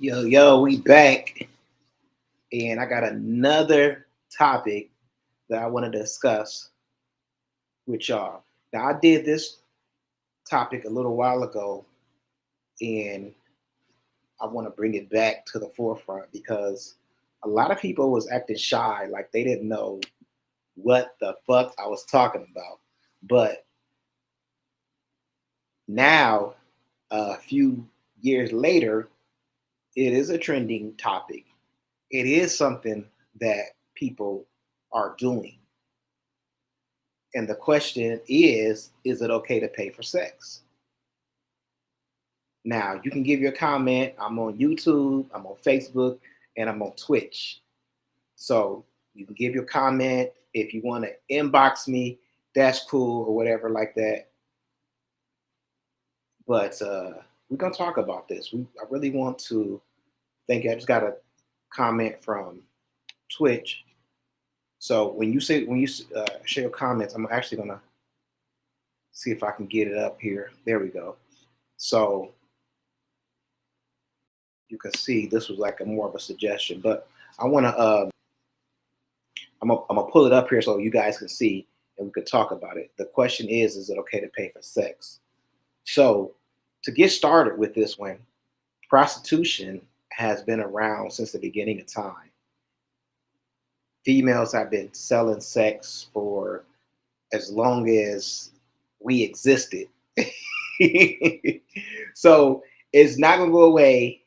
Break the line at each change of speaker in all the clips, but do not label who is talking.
Yo, we back, and I got another topic that I want to discuss with y'all. Now, I did this topic a little while ago, and I want to bring it back to the forefront because a lot of people was acting shy, like they didn't know what the fuck I was talking about. But now, a few years later, it is a trending topic. It is something that people are doing. And the question is it okay to pay for sex? Now, you can give your comment. I'm on YouTube, I'm on Facebook, and I'm on Twitch. So you can give your comment. If you want to inbox me, that's cool or whatever like that. But we're going to talk about this. I really want to thank you. I just got a comment from Twitch. So when you share your comments, I'm actually going to see if I can get it up here. There we go. So you can see this was like a more of a suggestion, but I want to I'm gonna pull it up here so you guys can see and we could talk about it. The question is it okay to pay for sex? So to get started with this one, prostitution has been around since the beginning of time. Females have been selling sex for as long as we existed. So it's not gonna go away.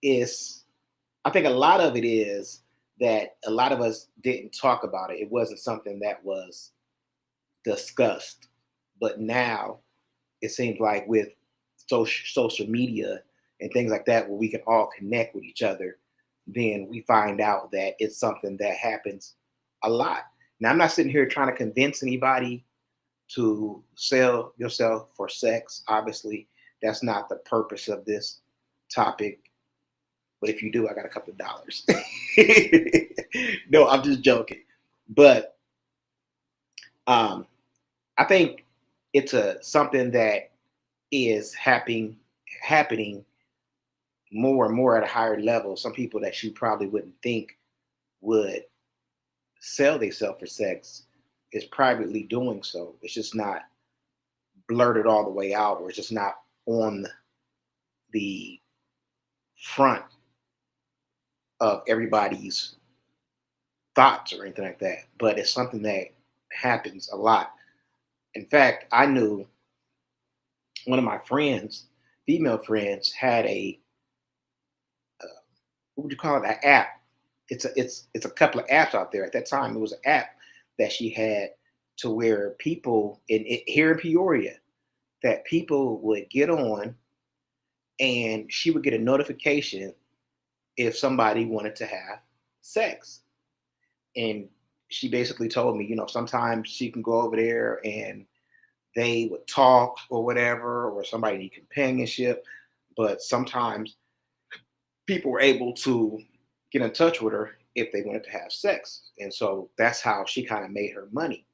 It's I think a lot of it is that a lot of us didn't talk about it. It wasn't something that was discussed. But now it seems like with social media and things like that, where we can all connect with each other, then we find out that it's something that happens a lot. Now, I'm not sitting here trying to convince anybody to sell yourself for sex. Obviously, that's not the purpose of this topic. But if you do, I got a couple of dollars. No, I'm just joking. But um, I think it's a something that is happening more and more at a higher level. Some people that you probably wouldn't think would sell themselves for sex is privately doing so. It's just not blurted all the way out, or it's just not on the front of everybody's thoughts or anything like that. But it's something that happens a lot. In fact, I knew one of my friends, female friends, had a what would you call it? An app. It's a couple of apps out there. At that time, it was an app that she had to where people here in Peoria that people would get on and she would get a notification if somebody wanted to have sex. And she basically told me, sometimes she can go over there and they would talk or whatever, or somebody need companionship. But sometimes people were able to get in touch with her if they wanted to have sex. And so that's how she kind of made her money.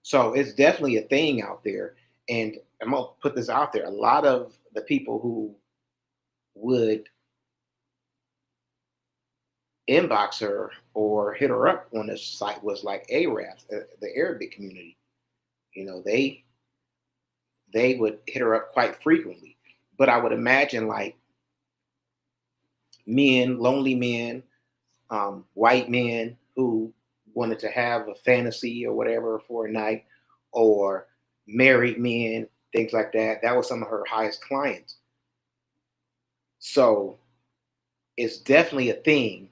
So it's definitely a thing out there. And I'm going to put this out there. A lot of the people who would inbox her or hit her up on this site was like Arabs, the Arabic community. You know, they would hit her up quite frequently. But I would imagine like men, lonely men, white men who wanted to have a fantasy or whatever for a night, or married men, things like that. That was some of her highest clients. So it's definitely a thing.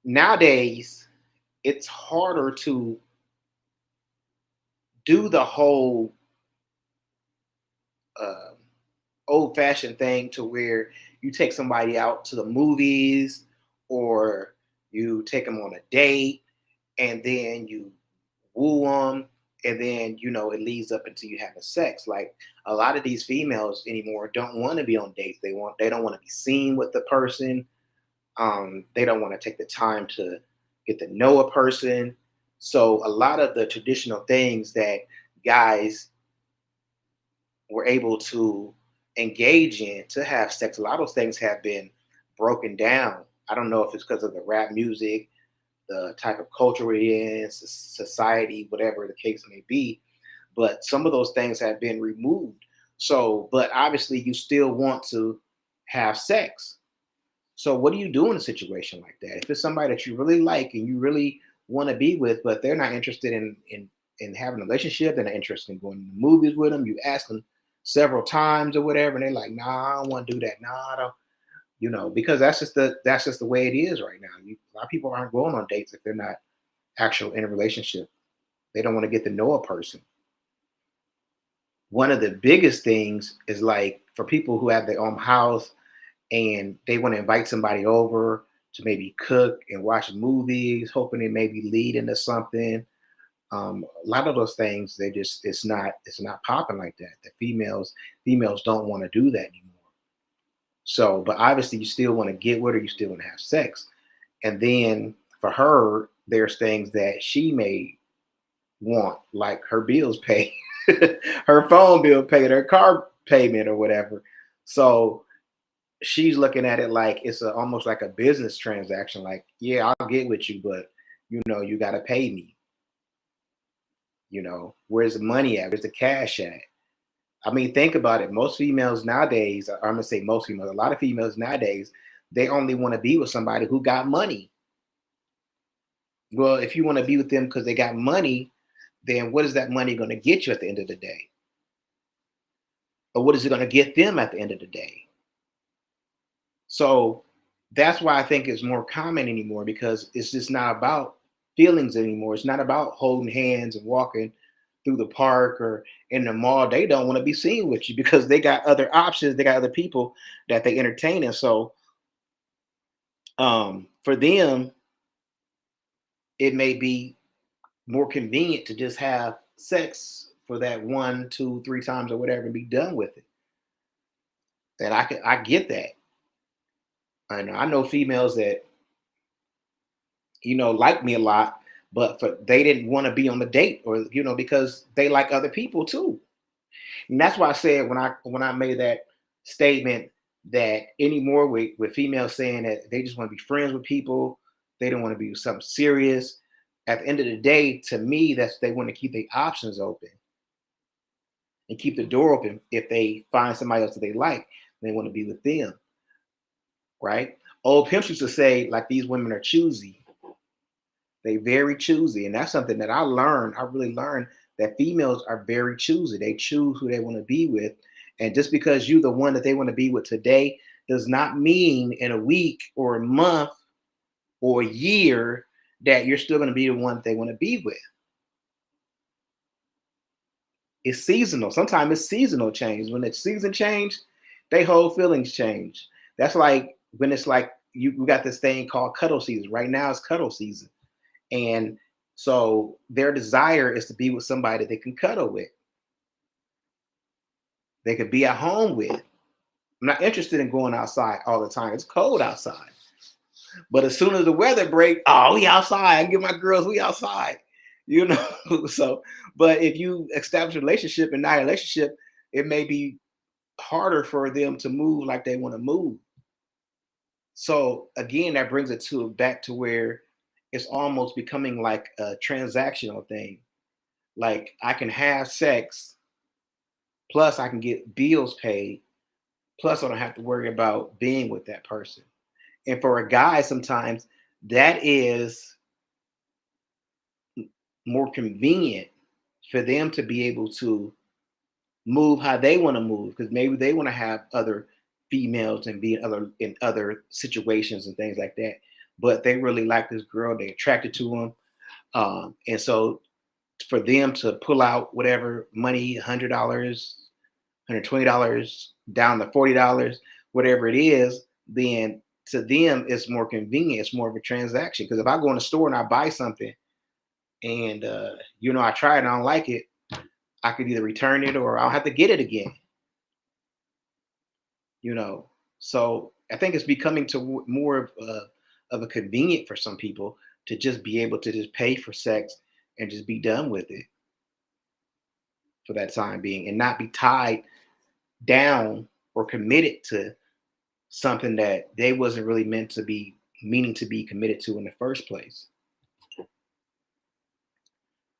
Nowadays, it's harder to do the whole uh, old fashioned thing to where you take somebody out to the movies or you take them on a date and then you woo them and then it leads up into you having sex. Like a lot of these females anymore don't want to be on dates. They don't want to be seen with the person. They don't want to take the time to get to know a person. So a lot of the traditional things that guys were able to engage in to have sex. A lot of those things have been broken down. I don't know if it's because of the rap music, the type of culture we're in, society, whatever the case may be. But some of those things have been removed. So, but obviously, you still want to have sex. So, what do you do in a situation like that? If it's somebody that you really like and you really want to be with, but they're not interested in having a relationship, they're not interested in going to the movies with them. You ask them several times or whatever, and they're like, "Nah, I don't want to do that. Nah, I don't." Because that's just the way it is right now. A lot of people aren't going on dates if they're not actual in a relationship. They don't want to get to know a person. One of the biggest things is like for people who have their own house and they want to invite somebody over to maybe cook and watch movies, hoping it maybe lead into something. A lot of those things, they just it's not popping like that. The females don't want to do that anymore. So, but obviously, you still want to get with her, you still want to have sex, and then for her, there's things that she may want, like her bills paid, her phone bill paid, her car payment, or whatever. So she's looking at it like it's almost like a business transaction. Like, yeah, I'll get with you, but you got to pay me. Where's the money at? Where's the cash at? I mean, think about it. Most females nowadays, I'm gonna say most females, a lot of females nowadays, they only want to be with somebody who got money. Well, if you want to be with them because they got money, then what is that money going to get you at the end of the day? Or what is it going to get them at the end of the day? So that's why I think it's more common anymore, because it's just not about feelings anymore. It's not about holding hands and walking through the park or in the mall. They don't want to be seen with you because they got other options. They got other people that they entertain. And so for them, it may be more convenient to just have sex for that one, two, three times or whatever and be done with it. And I get that. I know females that like me a lot, but they didn't want to be on the date, or because they like other people too. And that's why I said when I made that statement that anymore with females saying that they just want to be friends with people, they don't want to be something serious. At the end of the day, to me, that's they want to keep their options open and keep the door open. If they find somebody else that they like, they want to be with them, right? Old pimps used to say like these women are choosy. They very choosy, and that's something that I learned. I really learned that females are very choosy. They choose who they want to be with, and just because you're the one that they want to be with today does not mean in a week or a month or a year that you're still going to be the one they want to be with. It's seasonal. Sometimes it's seasonal change. When it's season change, they whole feelings change. That's like when it's like we got this thing called cuddle season. Right now it's cuddle season. And so their desire is to be with somebody they can cuddle with. They could be at home with. I'm not interested in going outside all the time. It's cold outside. But as soon as the weather break, oh, we outside. I get my girls, we outside. You know. So, but if you establish a relationship and not a relationship, it may be harder for them to move like they want to move. So again, that brings it to back to where it's almost becoming like a transactional thing. Like I can have sex, plus I can get bills paid, plus I don't have to worry about being with that person. And for a guy, sometimes that is more convenient for them to be able to move how they want to move, because maybe they want to have other females and be in other situations and things like that. But they really like this girl, they're attracted to them. And so for them to pull out whatever money, $100, $120 down to $40, whatever it is, then to them it's more convenient. It's more of a transaction. Because if I go in the store and I buy something and I try it and I don't like it, I could either return it or I'll have to get it again. You know, so I think it's becoming to more of a convenient for some people to just be able to just pay for sex and just be done with it for that time being and not be tied down or committed to something that they wasn't really meaning to be committed to in the first place.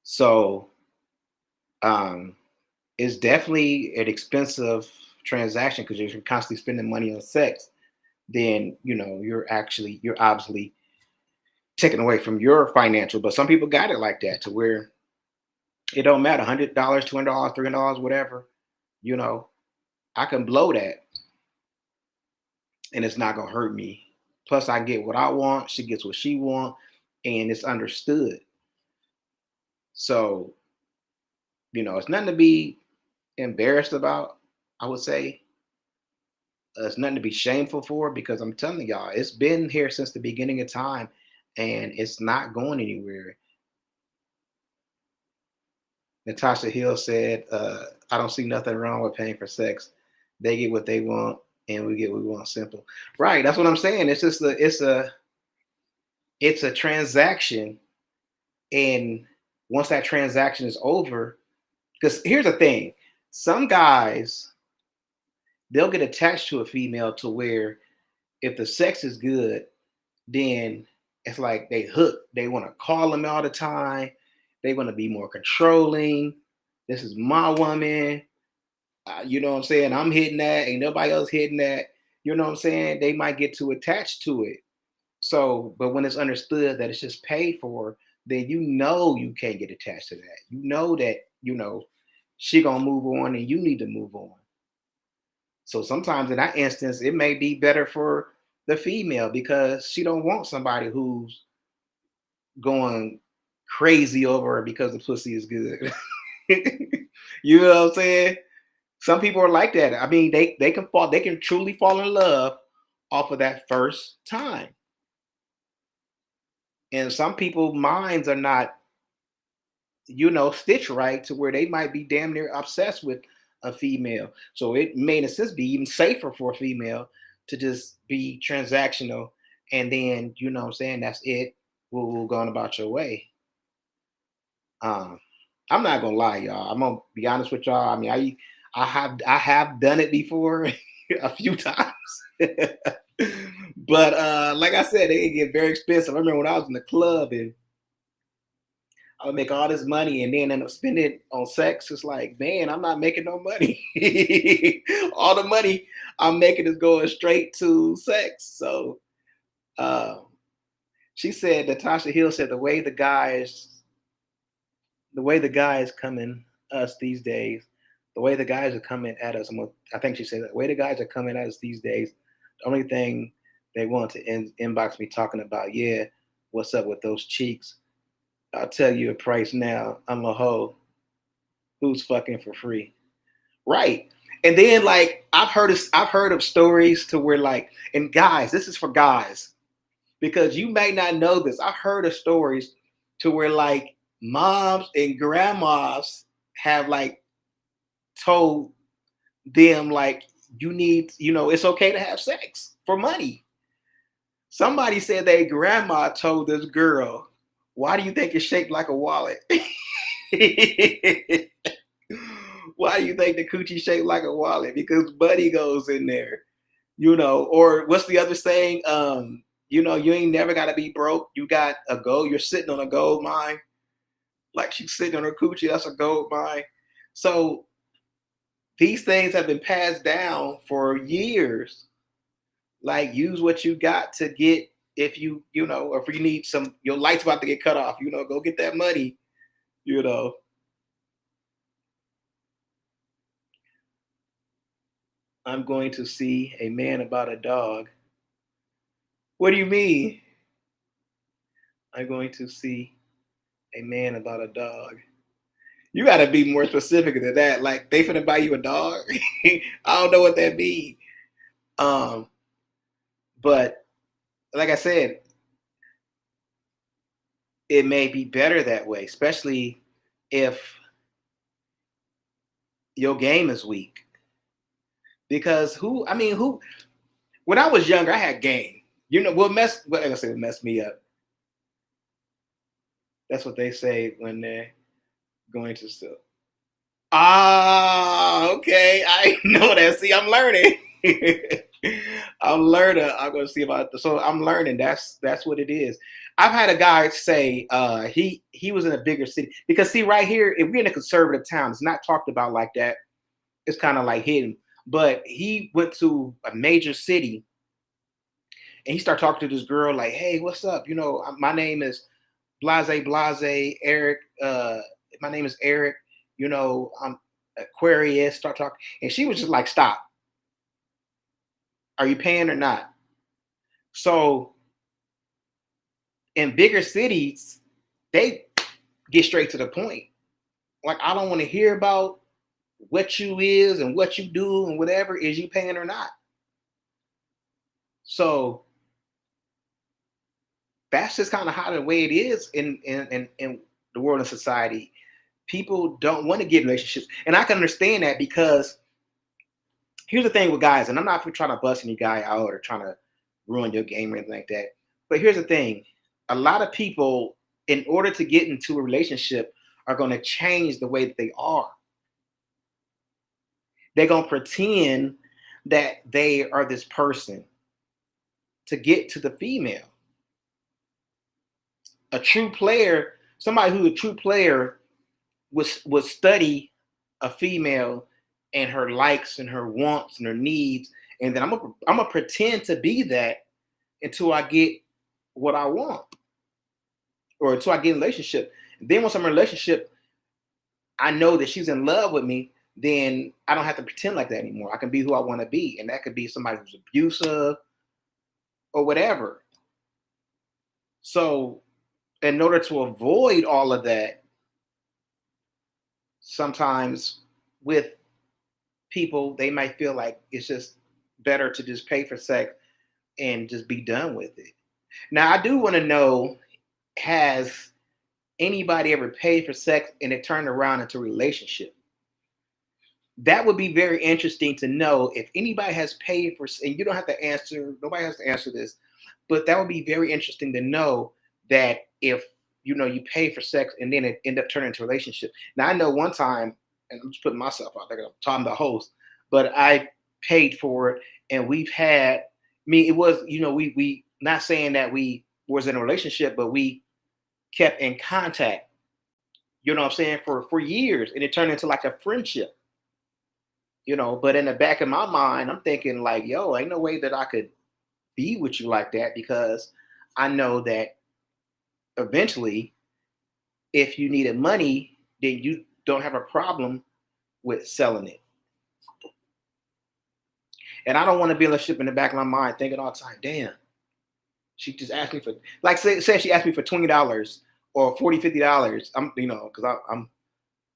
So um, it's definitely an expensive transaction because you're constantly spending money on sex. Then you're obviously taken away from your financial. But some people got it like that to where it don't matter, $100, $200, $300, whatever. You know, I can blow that, and it's not gonna hurt me. Plus, I get what I want. She gets what she want, and it's understood. So it's nothing to be embarrassed about. I would say it's nothing to be shameful for because I'm telling y'all, it's been here since the beginning of time, and it's not going anywhere. Natasha Hill said, "I don't see nothing wrong with paying for sex. They get what they want, and we get what we want. Simple, right? That's what I'm saying. It's just it's a transaction, and once that transaction is over, because here's the thing: some guys they'll get attached to a female to where if the sex is good, then it's like they hook. They want to call them all the time. They want to be more controlling. This is my woman. You know what I'm saying? I'm hitting that. Ain't nobody else hitting that. You know what I'm saying? They might get too attached to it. So, but when it's understood that it's just paid for, then you can't get attached to that. You know that, she gonna move on and you need to move on. So sometimes in that instance, it may be better for the female because she don't want somebody who's going crazy over her because the pussy is good. You know what I'm saying? Some people are like that. I mean, they can truly fall in love off of that first time. And some people minds are not, stitched right to where they might be damn near obsessed with a female. So it may in a sense be even safer for a female to just be transactional and then, what I'm saying, that's it. We'll go on about your way. Um, I'm not gonna lie, y'all. I'm gonna be honest with y'all. I mean, I have done it before a few times. But like I said, they get very expensive. I remember when I was in the club and I would make all this money and then end up spending it on sex. It's like, man, I'm not making no money. All the money I'm making is going straight to sex. So um, she said, Natasha Hill said, the way the guys coming us these days, the way the guys are coming at us. I think she said the way the guys are coming at us these days. The only thing they want to inbox me talking about, yeah, what's up with those cheeks? I'll tell you a price now. I'm a hoe who's fucking for free. Right. And then like I've heard of stories to where like, and guys, this is for guys because you may not know this. I've heard of stories to where like moms and grandmas have like told them like it's okay to have sex for money. Somebody said their grandma told this girl, "Why do you think it's shaped like a wallet?" Why do you think the coochie shaped like a wallet? Because Buddy goes in there, Or what's the other saying? You ain't never got to be broke. You got a gold. You're sitting on a gold mine. Like she's sitting on her coochie. That's a gold mine. So these things have been passed down for years. Like use what you got to get if or if you need your light's about to get cut off. Go get that money. You know. I'm going to see a man about a dog. What do you mean? I'm going to see a man about a dog. You got to be more specific than that. Like they finna buy you a dog. I don't know what that means. Um, but like I said, it may be better that way, especially if your game is weak. Because who? When I was younger, I had game. What I say? What messed me up? That's what they say when they're going to still. Ah, okay. I know that. See, I'm learning. I'm learning. I'm gonna see about so I'm learning. That's what it is. I've had a guy say he was in a bigger city because see right here, if we're in a conservative town, it's not talked about like that. It's kind of like hidden. But he went to a major city and he started talking to this girl like, "Hey, what's up? My name is Blase Eric. My name is Eric. I'm Aquarius." Start talking, and she was just like, "Stop. Are you paying or not?" So in bigger cities, they get straight to the point. Like, I don't want to hear about what you is and what you do and whatever. Is you paying or not? So that's just kind of how the way it is in the world and society. People don't want to get relationships, and I can understand that because here's the thing with guys, and I'm not trying to bust any guy out or trying to ruin your game or anything like that. But here's the thing: a lot of people, in order to get into a relationship, are going to change the way that they are. They're going to pretend that they are this person to get to the female. A true player, somebody who's a true player, would study a female and her likes and her wants and her needs, and then I'm gonna pretend to be that until I get what I want or until I get in a relationship. Then once I'm in a relationship, I know that she's in love with me. Then I don't have to pretend like that anymore. I can be who I want to be, and that could be somebody who's abusive or whatever. So, in order to avoid all of that, sometimes with people, they might feel like it's just better to just pay for sex and just be done with it. Now, I do want to know, has anybody ever paid for sex and it turned around into a relationship? That would be very interesting to know if anybody has paid for, and you don't have to answer, nobody has to answer this, but that would be very interesting to know that if you pay for sex and then it end up turning into a relationship. Now I know one time, and I'm just putting myself out there, I'm talking the host, but I paid for it, and we've had. I mean, it was we not saying that we was in a relationship, but we kept in contact. You know what I'm saying, for years, and it turned into like a friendship. But in the back of my mind, I'm thinking like, yo, ain't no way that I could be with you like that because I know that eventually, if you needed money, then you don't have a problem with selling it. And I don't want to be in a ship in the back of my mind thinking all the time, damn, she just asked me for, like, say she asked me for $20 or 40, $50. Because I'm,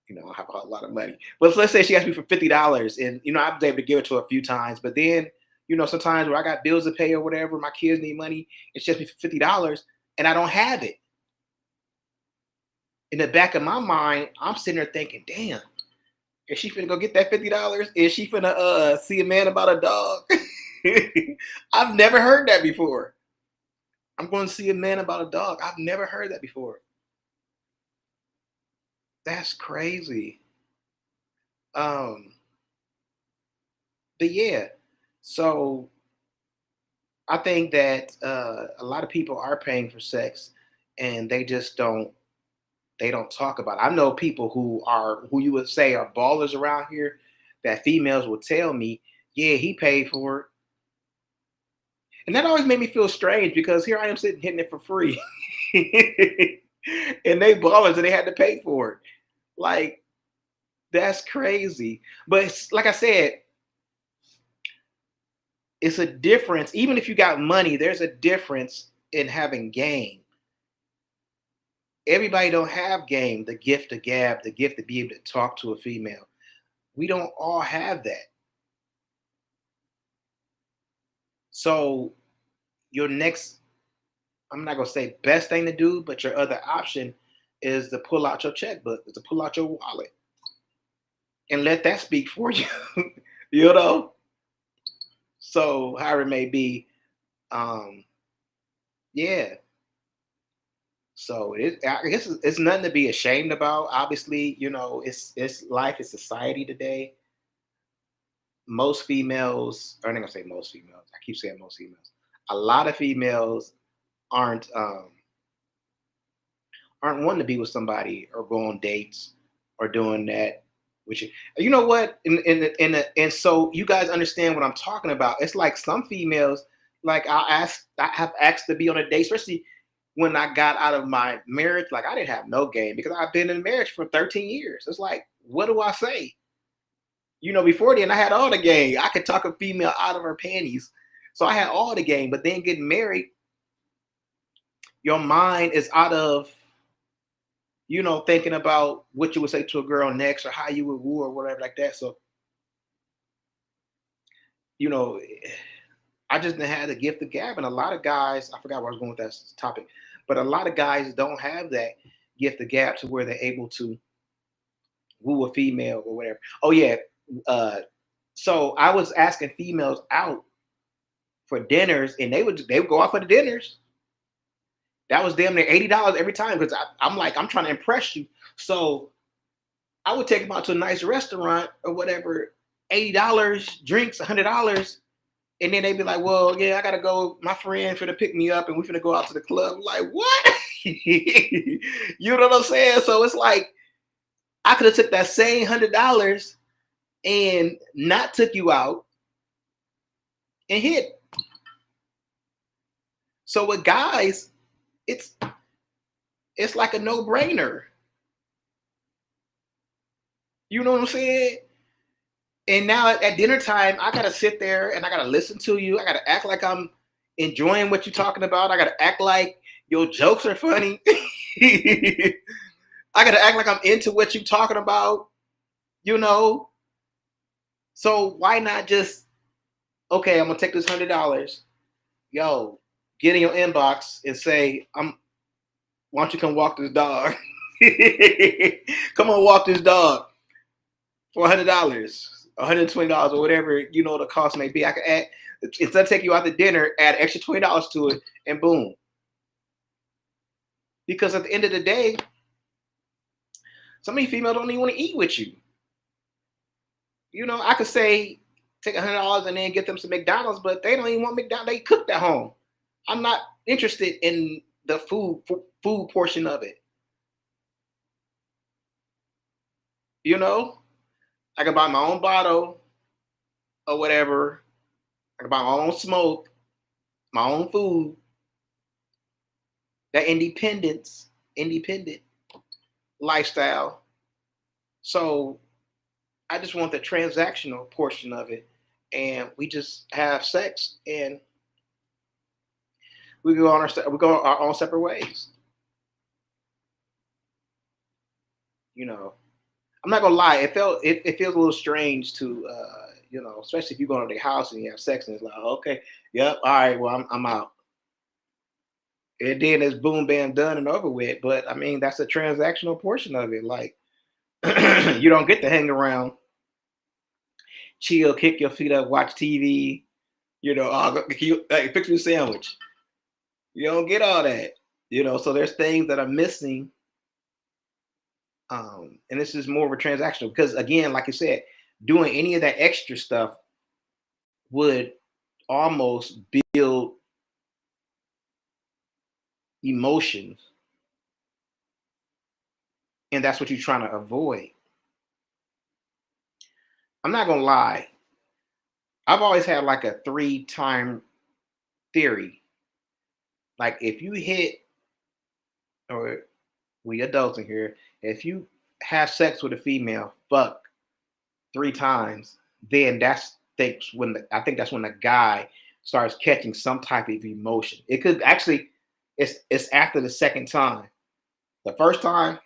I have a lot of money. But let's say she asked me for $50 and, I was able to give it to her a few times. But then, sometimes where I got bills to pay or whatever, my kids need money, and she asked me for $50 and I don't have it. In the back of my mind, I'm sitting there thinking, damn, is she finna go get that $50? Is she finna see a man about a dog? I've never heard that before. I'm going to see a man about a dog. I've never heard that before. That's crazy. Um, but yeah, so I think that a lot of people are paying for sex, and they don't talk about it. I know people who you would say are ballers around here that females will tell me, yeah, he paid for it. And that always made me feel strange because here I am sitting hitting it for free. And they ballers and they had to pay for it. Like, that's crazy. But like I said, it's a difference. Even if you got money, there's a difference in having game. Everybody don't have game, the gift of gab, the gift to be able to talk to a female. We don't all have that. So your next, I'm not gonna say best thing to do, but your other option is to pull out your checkbook, is to pull out your wallet and let that speak for you. you know? So however it may be, um, yeah. So I guess it's nothing to be ashamed about. Obviously, it's life, it's society today. Most females, I'm not gonna say most females. I keep saying most females. A lot of females aren't um, aren't wanting to be with somebody or go on dates or doing that. Which you know what, and so you guys understand what I'm talking about. It's like some females, like I have asked to be on a date, especially when I got out of my marriage. Like I didn't have no game because I've been in marriage for 13 years. It's like, what do I say? Before then I had all the game. I could talk a female out of her panties. So I had all the game. But then getting married, your mind is out of, thinking about what you would say to a girl next or how you would woo or whatever like that. So, you know, I just didn't have the gift of gab. And a lot of guys, I forgot where I was going with that topic, but a lot of guys don't have that gift of gab to where they're able to woo a female or whatever. Oh yeah. Uh, so I was asking females out for dinners, and they would go out for the dinners. That was damn near $80 every time because I'm like, I'm trying to impress you. So I would take them out to a nice restaurant or whatever, $80, drinks, $100. And then they'd be like, well, yeah, I gotta go. My friend finna pick me up and we finna go out to the club. I'm like, what? You know what I'm saying? So it's like I could have took that same $100 and not took you out and hit. So with guys, it's it's like a no-brainer. You know what I'm saying? And now at dinner time, I gotta sit there and I gotta listen to you. I gotta act like I'm enjoying what you're talking about. I gotta act like your jokes are funny. I gotta act like I'm into what you're talking about, you know. So why not just okay? I'm gonna take this $100, yo, get in your inbox and say, why don't you come walk this dog? Come on, walk this dog for $100, $120, or whatever the cost may be. I could add instead of taking you out to dinner, add extra $20 to it, and boom. Because at the end of the day, some of these females don't even want to eat with you. I could say take $100 and then get them some McDonald's, but they don't even want McDonald's. They cooked at home. I'm not interested in the food portion of it. I can buy my own bottle or whatever. I can buy my own smoke, my own food. That independent lifestyle. So I just want the transactional portion of it, and we just have sex, and we go our own separate ways. I'm not gonna lie. It feels a little strange to especially if you go to their house and you have sex, and it's like, oh, okay, yep, all right, well, I'm out. And then it's boom, bam, done and over with. But I mean, that's a transactional portion of it. Like, you don't get to hang around, chill, kick your feet up, watch TV. Hey, fix me a sandwich. You don't get all that. So there's things that are missing. And this is more of a transactional because, again, like I said, doing any of that extra stuff would almost build emotions, and that's what you're trying to avoid. I'm not gonna lie. I've always had like a 3-time theory. Like if you hit, or we adults in here, if you have sex with a female, fuck 3 times, then I think that's when the guy starts catching some type of emotion. It could actually, it's after the second time. The first time,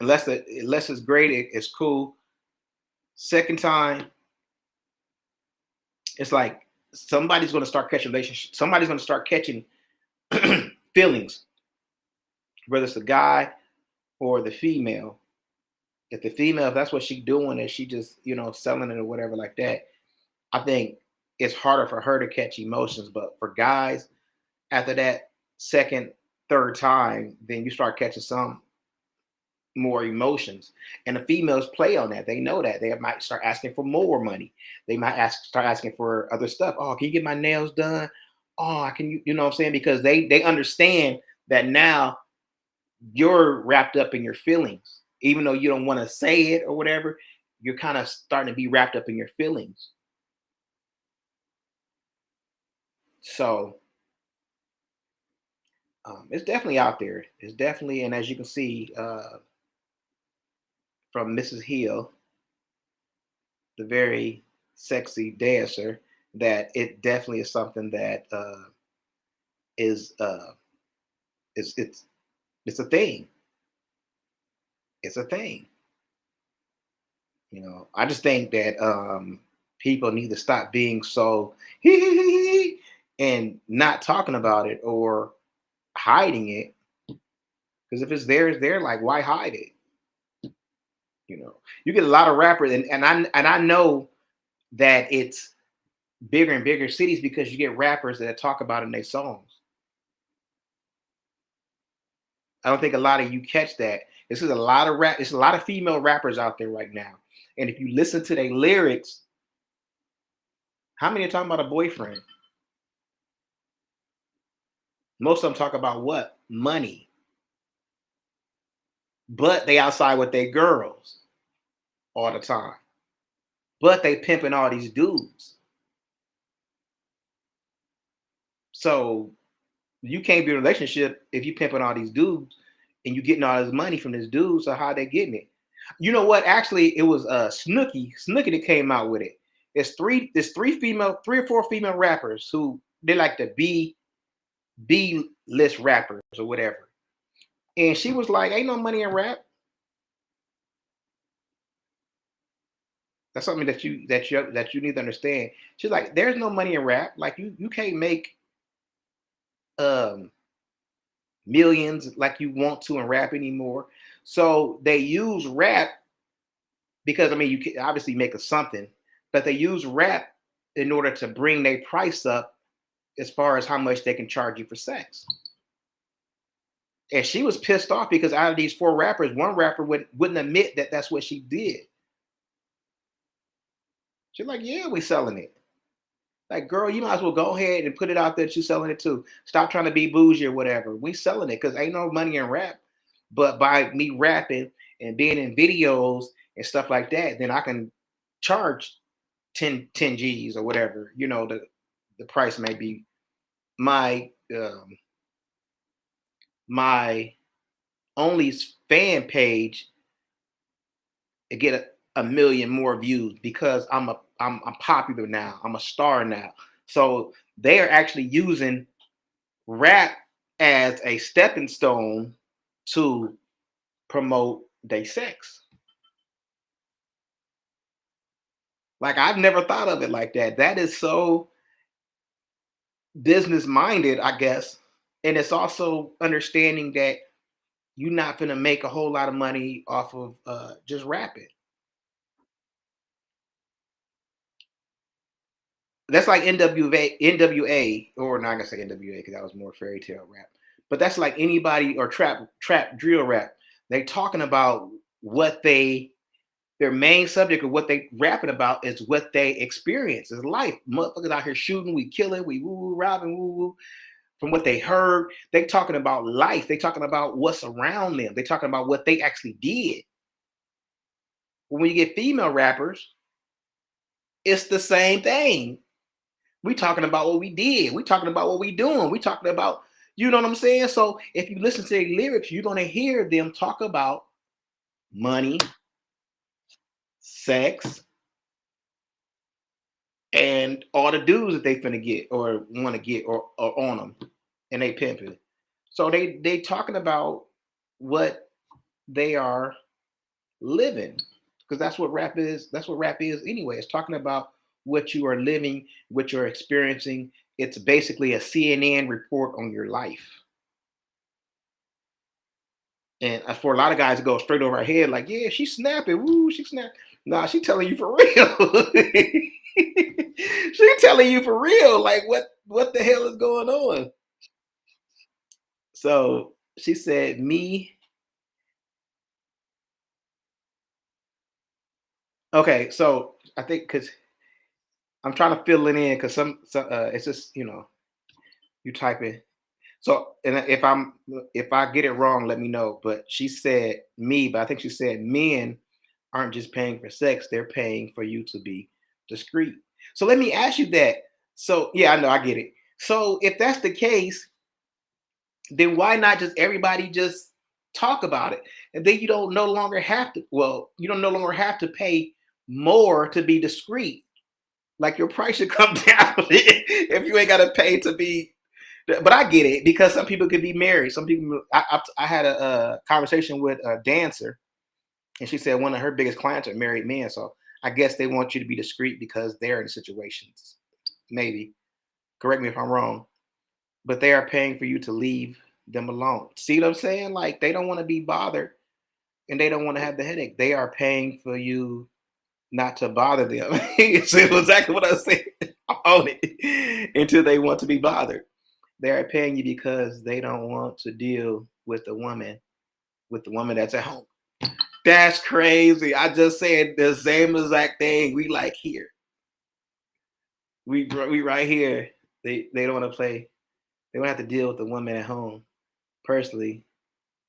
unless it's great, it's cool. Second time, it's like somebody's going to start catching relationships. Somebody's going to start catching feelings, whether it's the guy or the female. If the female, if that's what she's doing, and she just selling it or whatever like that, I think it's harder for her to catch emotions. But for guys, after that second third time, then you start catching some more emotions. And the females play on that. They know that. They might start asking for more money. They might start asking for other stuff. Oh, can you get my nails done? Oh, can you, you know what I'm saying? Because they understand that now you're wrapped up in your feelings. Even though you don't want to say it or whatever, you're kind of starting to be wrapped up in your feelings. So it's definitely out there. It's definitely, and as you can see from Mrs. Hill, the very sexy dancer, that it definitely is something that is it's it's a thing. It's a thing. You know, I just think that people need to stop being so and not talking about it or hiding it. Because if it's there, it's there. Like, why hide it? You know, you get a lot of rappers, and I know that it's bigger and bigger cities because you get rappers that talk about it in their songs. I don't think a lot of you catch that. This is a lot of rap. It's a lot of female rappers out there right now, and if you listen to their lyrics, how many are talking about a boyfriend? Most of them talk about what? Money. But they outside with their girls all the time. But they pimping all these dudes. So you can't be in a relationship if you pimping all these dudes and you getting all this money from this dude. So how they getting it? You know what? Actually, it was Snooki that came out with it. Three or four female rappers who they like the B list rappers or whatever. And she was like, "Ain't no money in rap." That's something that you need to understand. She's like, "There's no money in rap. Like you can't make um millions like you want to in rap anymore." So they use rap because I mean you can obviously make a something, but they use rap in order to bring their price up as far as how much they can charge you for sex. And she was pissed off because out of these four rappers, one rapper wouldn't admit that that's what she did. She's like, "Yeah, we selling it." Like, girl, you might as well go ahead and put it out there that you're selling it too. Stop trying to be bougie or whatever. We selling it because ain't no money in rap. But by me rapping and being in videos and stuff like that, then I can charge 10 G's or whatever, you know, the price may be. My my only fan page and get a million more views because I'm popular now. I'm a star now. So they are actually using rap as a stepping stone to promote their sex. Like I've never thought of it like that. That is so business minded, I guess. And it's also understanding that you're not gonna make a whole lot of money off of just rapping. That's like NWA, or not gonna say NWA because that was more fairy tale rap. But that's like anybody or trap drill rap. They talking about what their main subject of what they rapping about is what they experience is life. Motherfuckers out here shooting, we killing, we woo woo robbing, woo woo. From what they heard, they talking about life. They talking about what's around them. They talking about what they actually did. But when you get female rappers, it's the same thing. We talking about what we did. We talking about what we doing. We talking about, you know what I'm saying? So if you listen to their lyrics, you're gonna hear them talk about money, sex, and all the dudes that they finna get or want to get or on them, and they pimping. So they talking about what they are living because that's what rap is. That's what rap is anyway. It's talking about what you are living, what you're experiencing. It's basically a CNN report on your life. And for a lot of guys, it goes straight over our head, like, yeah, she's snapping. Woo, she snapped. Nah, she telling you for real. She telling you for real, like what the hell is going on? So she said, me. Okay, so I think because I'm trying to fill it in because it's just you type it. So and if I get it wrong, let me know. But she said me, but I think she said men aren't just paying for sex; they're paying for you to be discreet. So let me ask you that. So yeah, I know I get it. So if that's the case, then why not just everybody just talk about it, and then you don't no longer have to. Well, you don't no longer have to pay more to be discreet. Like your price should come down if you ain't got to pay to be. But I get it because some people could be married. Some people. I had a conversation with a dancer, and she said one of her biggest clients are married men. So I guess they want you to be discreet because they're in situations. Maybe correct me if I'm wrong, but they are paying for you to leave them alone. See what I'm saying? Like they don't want to be bothered and they don't want to have the headache. They are paying for you not to bother them. It's exactly what I said. I'm on it until they want to be bothered. They are paying you because they don't want to deal with the woman that's at home. That's crazy. I just said the same exact thing. We like here. We right here. They don't want to play. They don't have to deal with the woman at home. Personally,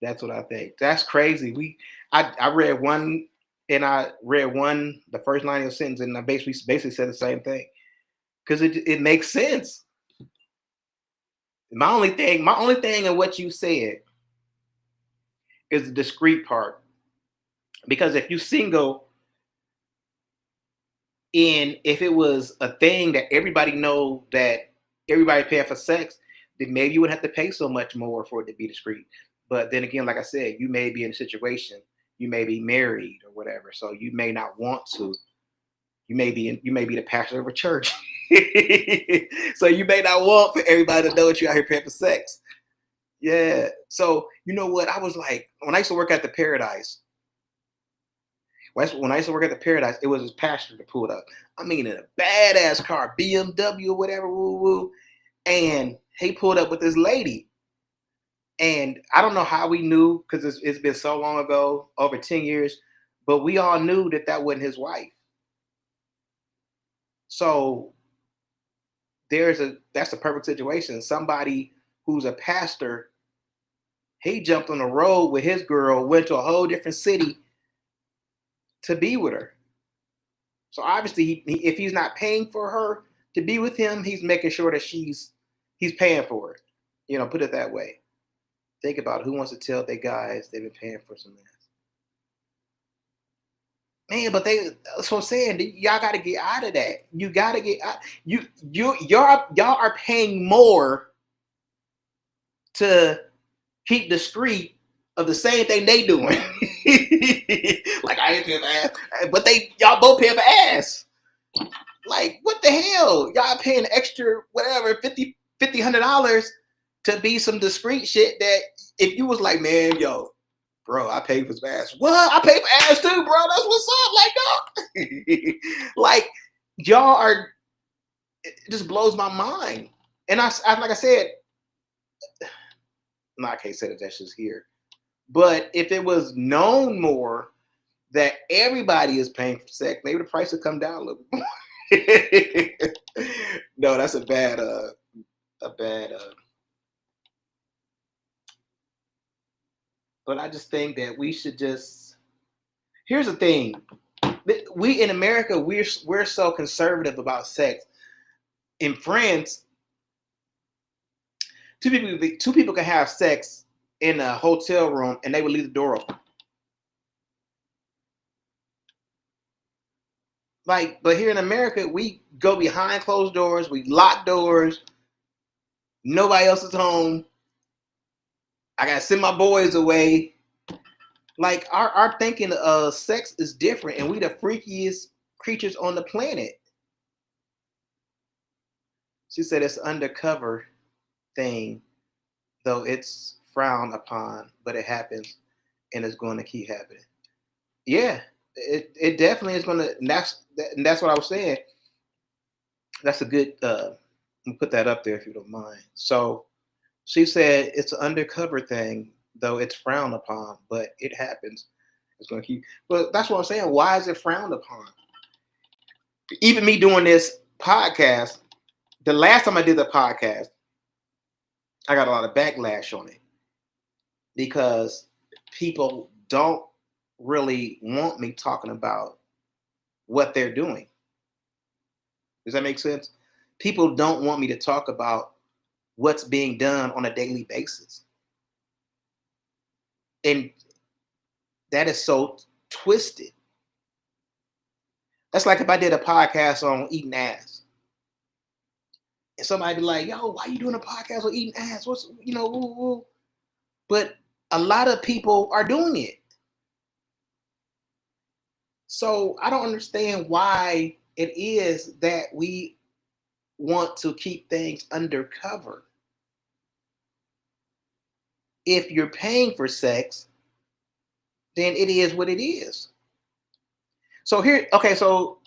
that's what I think. That's crazy. I read one and I read one the first line of the sentence and I basically said the same thing because it makes sense. My only thing in what you said is the discreet part because if you single and if it was a thing that everybody know that everybody paying for sex, then maybe you wouldn't have to pay so much more for it to be discreet. But then again, like I said, you may be in a situation, you may be married or whatever, so you may not want to. You may be the pastor of a church, so you may not want for everybody to know that you out here paying for sex. Yeah. So you know what? I was like, when I used to work at the Paradise, when I used to work at the Paradise, it was his pastor that pulled up. I mean, in a badass car, BMW or whatever, woo woo. And he pulled up with this lady. And I don't know how we knew because it's been so long ago, over 10 years, but we all knew that that wasn't his wife. So that's a perfect situation. Somebody who's a pastor, he jumped on the road with his girl, went to a whole different city to be with her. So obviously, if he's not paying for her to be with him, he's making sure that he's paying for it. Put it that way. Think about it. Who wants to tell their guys they've been paying for some ass? Man, but that's what I'm saying. Y'all got to get out of that. You got to get out. Y'all are paying more to keep discreet of the same thing they doing. Like I ain't paying for ass, but y'all both paying for ass. Like, what the hell? Y'all paying extra, whatever, $100 to be some discreet shit that if you was like, man, yo, bro, I paid for some ass. What? I paid for ass too, bro. That's what's up. Like, no. Like, y'all are, it just blows my mind. And like I said, no, I can't say that that's just here. But if it was known more that everybody is paying for sex, maybe the price would come down a little bit more. No, that's a bad. But I just think that we should just. Here's the thing: we in America, we're so conservative about sex. In France, two people can have sex in a hotel room and they would leave the door open. Like, but here in America, we go behind closed doors, we lock doors, nobody else is home. I gotta send my boys away. Like our thinking of sex is different, and we the freakiest creatures on the planet. She said it's undercover thing, though it's frowned upon, but it happens, and it's going to keep happening. Yeah, it definitely is going to. And that's what I was saying. That's a good. Put that up there if you don't mind. So She said it's an undercover thing, though it's frowned upon, but it happens. It's gonna keep. But that's what I'm saying. Why is it frowned upon? Even me doing this podcast, the last time I did the podcast, I got a lot of backlash on it because people don't really want me talking about what they're doing. Does that make sense? People don't want me to talk about what's being done on a daily basis. And that is so twisted. That's like if I did a podcast on eating ass. And somebody be like, yo, why you doing a podcast on eating ass? What's, woo, woo. But a lot of people are doing it. So I don't understand why it is that we want to keep things undercover. If you're paying for sex, then it is what it is. So here, okay, so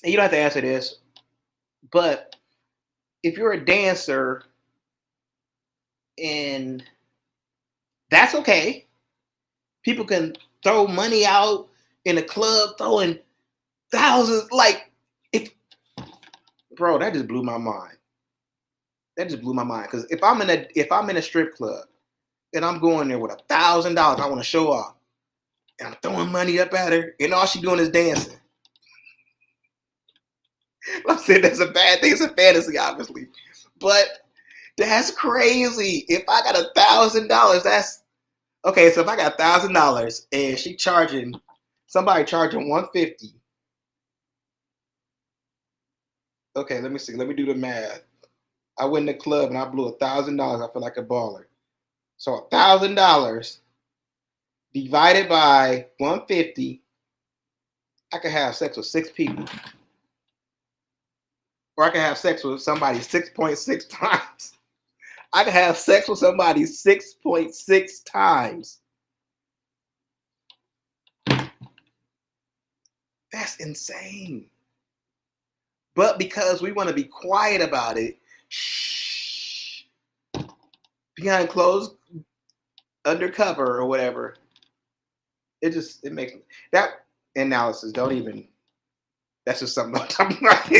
you don't have to answer this, but if you're a dancer, and that's okay. People can throw money out in a club, throwing thousands. Like, bro, that just blew my mind. That just blew my mind. Because if I'm in a strip club and I'm going there with $1,000, I want to show off, and I'm throwing money up at her, and all she doing is dancing. I said that's a bad thing. It's a fantasy, obviously, but that's crazy. If I got $1,000, that's okay. So if I got $1,000 and somebody charging $150. Okay, let me see. Let me do the math. I went in the club and I blew $1,000. I feel like a baller. So $1,000 divided by 150, I could have sex with 6 people. Or I could have sex with somebody 6.6 times. I could have sex with somebody 6.6 times. That's insane. But because we want to be quiet about it, shh, behind closed, undercover or whatever, it makes that analysis. That's just something I'm talking about.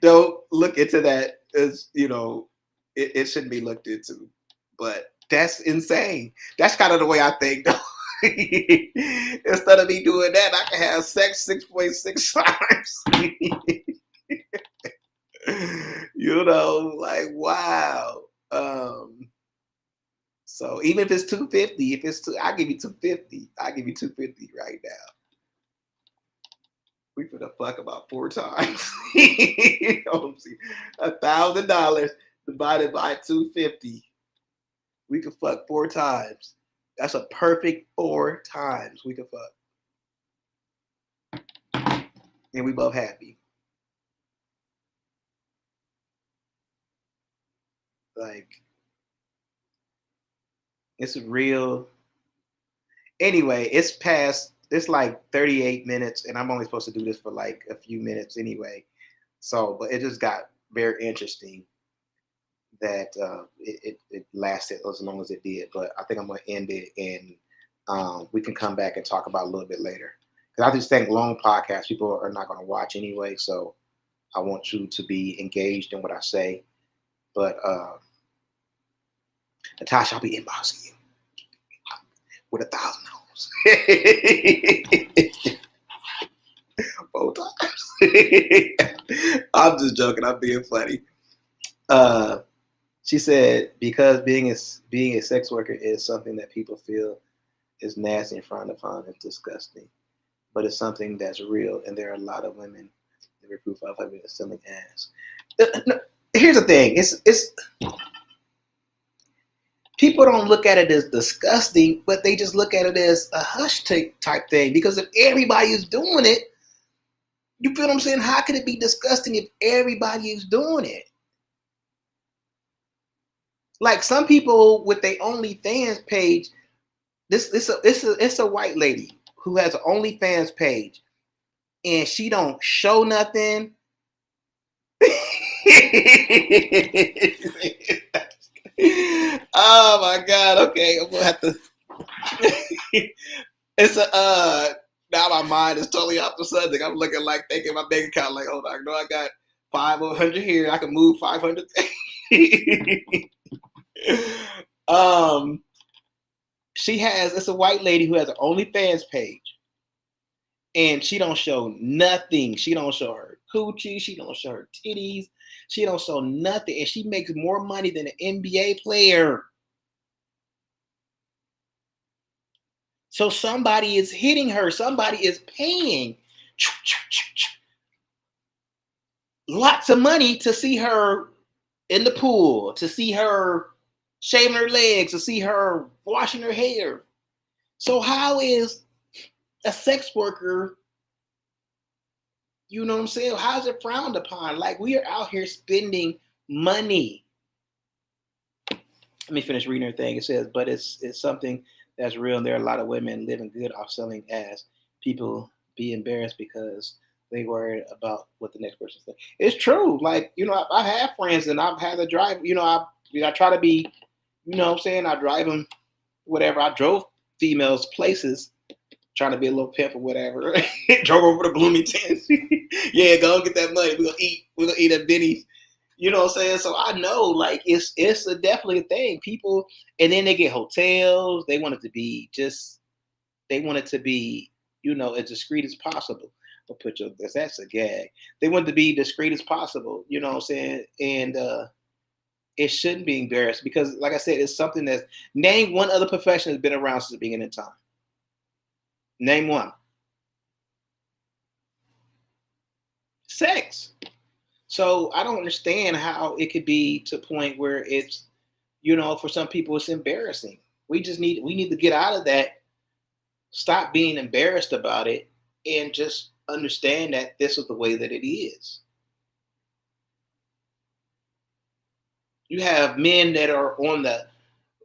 Don't look into that as, it shouldn't be looked into. But that's insane. That's kind of the way I think, though. Instead of me doing that, I can have sex 6.6 times. Like, wow. So even if it's 250, I'll give you 250. I'll give you 250 right now. We finna fuck about 4 times. $1,000 divided by 250. We could fuck 4 times. That's a perfect 4 times we could fuck. And we both happy. Like, it's real. Anyway, it's like 38 minutes, and I'm only supposed to do this for like a few minutes anyway. So, but it just got very interesting that it lasted as long as it did. But I think I'm going to end it, and we can come back and talk about it a little bit later. Because I just think long podcasts, people are not going to watch anyway. So I want you to be engaged in what I say. But Natasha, I'll be inboxing you with $1,000. 4 times. I'm just joking. I'm being funny. She said because being a sex worker is something that people feel is nasty and frowned upon and disgusting, but it's something that's real, and there are a lot of women that are proof of having a selling ass. Here's the thing: it's people don't look at it as disgusting, but they just look at it as a hush type thing. Because if everybody is doing it, you feel what I'm saying? How could it be disgusting if everybody is doing it? Like some people with their OnlyFans page, it's a white lady who has an OnlyFans page, and she don't show nothing. Oh my God. Okay, I'm gonna have to. It's a now my mind is totally off the subject. I'm looking like thinking my bank account like, hold on, I know I got 500 here. I can move 500. um, she has it's a white lady who has an OnlyFans page, and she don't show nothing. She don't show her coochie. She don't show her titties. She don't show nothing, and she makes more money than an NBA player. So somebody is hitting her. Somebody is paying lots of money to see her in the pool, to see her shaving her legs, to see her washing her hair. So how is a sex worker, you know what I'm saying? How is it frowned upon? Like, we are out here spending money. Let me finish reading her thing. It says, but it's something that's real. And there are a lot of women living good off selling ass. People be embarrassed because they worried about what the next person says. It's true. Like, I have friends and I've had to drive, I try to be, what I'm saying? I drive them, whatever. I drove females places trying to be a little pimp or whatever. Drove over to Bloomington. Yeah, go get that money. We're gonna eat at Benny's. You know what I'm saying? So I know, like, it's definitely a thing. People, and then they get hotels. They want it to be as discreet as possible. I'll put your that's a gag. They want it to be discreet as possible. You know what I'm saying? And it shouldn't be embarrassed because, like I said, it's something that's name one other profession that's been around since the beginning of time. Name one. Sex. So I don't understand how it could be to a point where it's, for some people it's embarrassing. We need to get out of that, stop being embarrassed about it, and just understand that this is the way that it is. You have men that are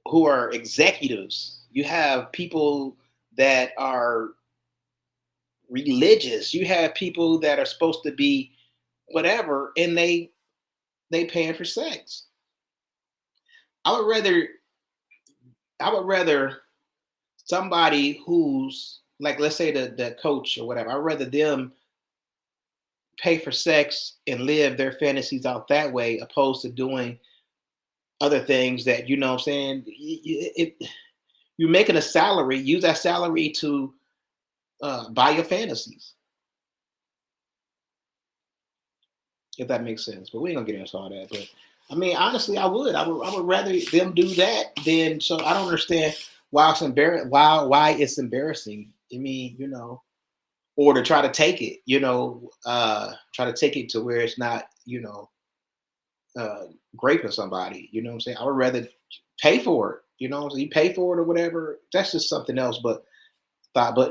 who are executives. You have people that are religious. You have people that are supposed to be whatever, and they paying for sex. I would rather somebody who's like, let's say the coach or whatever. I'd rather them pay for sex and live their fantasies out that way, opposed to doing other things that, you know what I'm saying, you're making a salary. Use that salary to buy your fantasies, if that makes sense. But we ain't gonna get into all that. But I mean, honestly, I would rather them do that than. So I don't understand why it's embarrassing. I mean, or to try to take it, try to take it to where it's not, uh, raping somebody. You know what I'm saying? I would rather pay for it. So you pay for it or whatever. That's just something else. But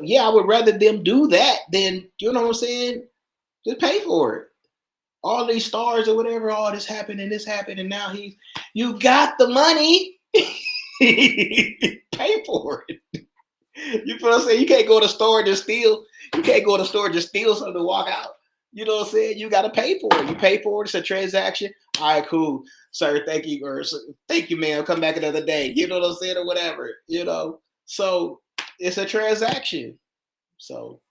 yeah, I would rather them do that than, you know what I'm saying, just pay for it. All these stars or whatever, all this happened and now you got the money. Pay for it. You feel what I'm saying? You can't go to the store and just steal. You can't go to the store and just steal something to walk out. You know what I'm saying? You got to pay for it. You pay for it. It's a transaction. All right, cool. Sir, thank you. Or thank you, man. Come back another day. You know what I'm saying? Or whatever, So it's a transaction. So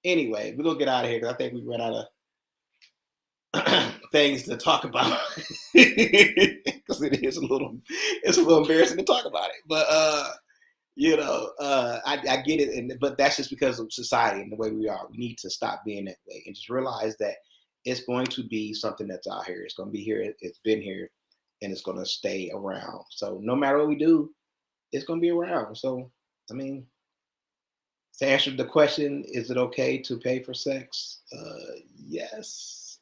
anyway, we're going to get out of here because I think we ran out of things to talk about because it's a little embarrassing to talk about it, but I get it, but that's just because of society and the way we are. We need to stop being that way and just realize that it's going to be something that's out here. It's going to be here. It's been here, and it's going to stay around. So no matter what we do, it's going to be around. So I mean, to answer the question, is it okay to pay for sex? Yes.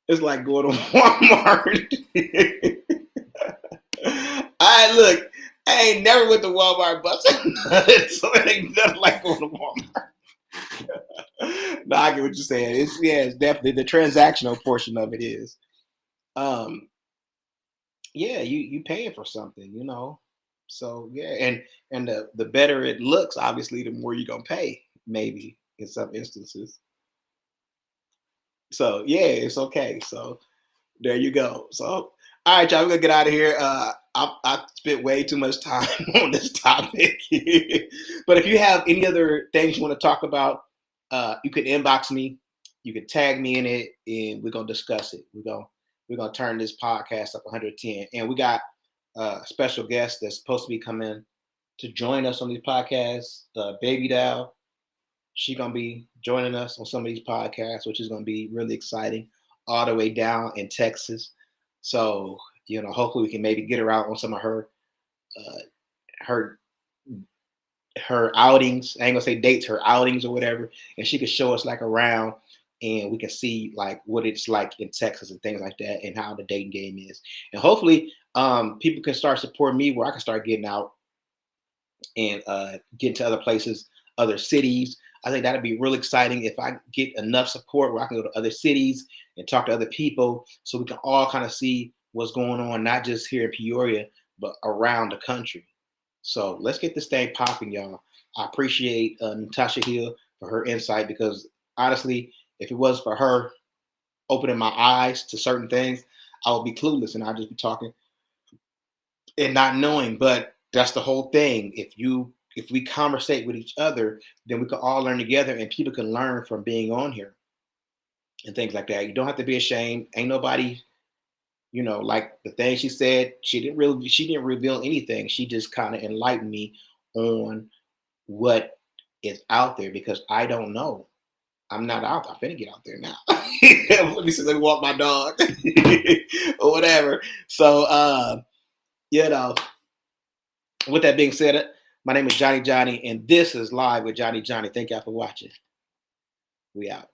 It's like going to Walmart. I look, I ain't never went to Walmart busting nuts, so it ain't nothing like going to Walmart. No, I get what you're saying. It's definitely the transactional portion of it is. Yeah, you paying for something. So yeah, and the better it looks, obviously, the more you're gonna pay, maybe in some instances. So yeah, it's okay. So There you go. So, all right, y'all, we're gonna get out of here. I spent way too much time on this topic. But if you have any other things you want to talk about, you can inbox me. You can tag me in it, and we're gonna discuss it. We're gonna turn this podcast up 110, and we got a special guest that's supposed to be coming to join us on these podcasts. Baby Dow, she's gonna be joining us on some of these podcasts, which is gonna be really exciting, all the way down in Texas. So hopefully we can maybe get her out on some of uh, her her outings. I ain't gonna say dates, her outings or whatever, and she could show us like around, and we can see like what it's like in Texas and things like that, and how the dating game is. And hopefully, people can start supporting me where I can start getting out and get to other places, other cities. I think that'd be really exciting if I get enough support where I can go to other cities and talk to other people, so we can all kind of see what's going on, not just here in Peoria, but around the country. So let's get this thing popping, y'all. I appreciate Natasha Hill for her insight, because honestly, if it was for her opening my eyes to certain things, I would be clueless and I'd just be talking and not knowing. But that's the whole thing. If we conversate with each other, then we can all learn together, and people can learn from being on here and things like that. You don't have to be ashamed. Ain't nobody, like the thing she said, she didn't reveal anything. She just kind of enlightened me on what is out there, because I don't know. I'm not out there. I'm finna get out there now. Let me walk my dog or whatever. So, you know, with that being said, my name is Johnny, and this is Live with Johnny. Thank y'all for watching. We out.